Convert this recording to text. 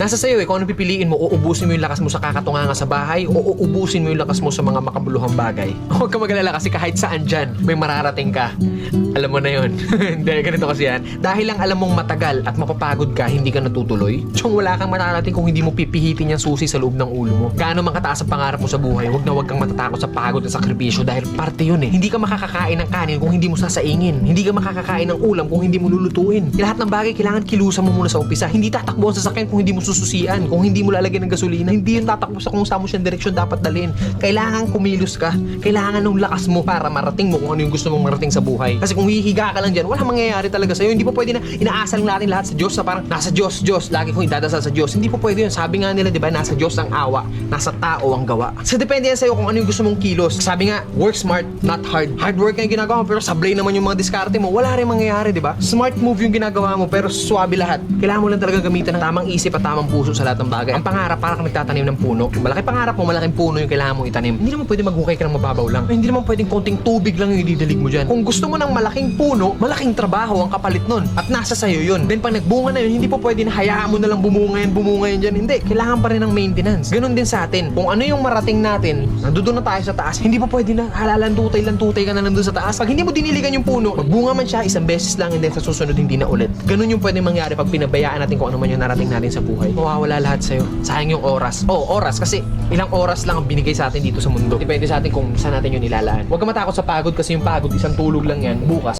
Nasa sayo eh, kung ano pipiliin mo, uubusin mo yung lakas mo sa kakatunganga sa bahay o uubusin mo yung lakas mo sa mga makabuluhang bagay. Huwag ka mag-alala kasi kahit saan dyan, may mararating ka. Alam mo na yun. Hindi, ganito kasi yan. Dahil lang alam mong matagal at mapapagod ka, hindi ka natutuloy. Tsong wala kang mararating kung hindi mo pipihitin yung susi sa loob ng ulo mo. Gaano man kataas ang pangarap mo sa buhay, huwag kang matatakot sa pagod at sakripisyo dahil parte yun eh. Hindi ka makakakain ng kanin kung hindi mo sasaingin. Hindi ka makakakain ng ulam kung hindi mo lulutuin. Lahat ng bagay kailangan kilusan mo muna sa umpisa. Hindi tatakbo ang sasakyan kung hindi mo sususian. Kung hindi mo lalagyan ng gasolina, hindi yun tatakbo sa kung saan mo siyang direksyon dapat dalhin. Kailangan kumilos ka. Kailangan ng lakas mo para marating mo kung ano yung gusto mong marating sa buhay. Kasi kung hihiga ka lang dyan, wala mangyayari talaga sa'yo. Hindi pa pwede na inaasal natin lahat sa Diyos na parang nasa Diyos, Diyos. Lagi kong idadasal sa Diyos. Hindi pa pwede yun. Sabi nga nila, di ba, nasa Diyos ang awa, nasa tao ang gawa. So depende yan sa'yo kung ano yung gusto mong kilos. Sabi nga, work smart, not hard. Hard work yung ginagawa mo, pero sablay naman yung mga diskarte mo. Wala rin mangyayari, di ba? Smart move yung ginagawa mo, pero swabe lahat. Kailangan mo lang talaga gamitan ng tamang isip at tamang puso sa lahat ng bagay. Ang pangarap, parang nagtatanim ng puno. Malaki pangarap mo, malaking puno yung kailangan mo itanim. Hindi naman pwede maghukay ka ng mababaw lang. Hindi naman pwedeng konting tubig lang yung ididalig mo dyan. Kung gusto mo ng malaking puno, malaking trabaho ang kapalit nun. At nasa sayo yun. Then pag nagbunga na yun, hindi pa pwede na hayaan mo na lang bumunga yan dyan. Hindi, kailangan pa rin ng maintenance. Ganun din sa atin. Kung ano yung marating natin, nandoon na tayo sa taas, hindi pa pwede na halalan-tutay ka na lang doon sa taas. Pag hindi mo diniligan yung puno, magbunga man siya isang beses lang and then sa susunod hindi na ulit. Ganun yung pwede mangyari pag pinabayaan natin kung ano man yung narating natin sa buhay. Mawawala lahat sa'yo. Sayang yung oras. Oras kasi ilang oras lang ang binigay sa atin dito sa mundo. Depende sa atin kung saan natin yun nilalaan. Huwag ka matakot sa pagod kasi yung pagod isang tulog lang yan. Bukas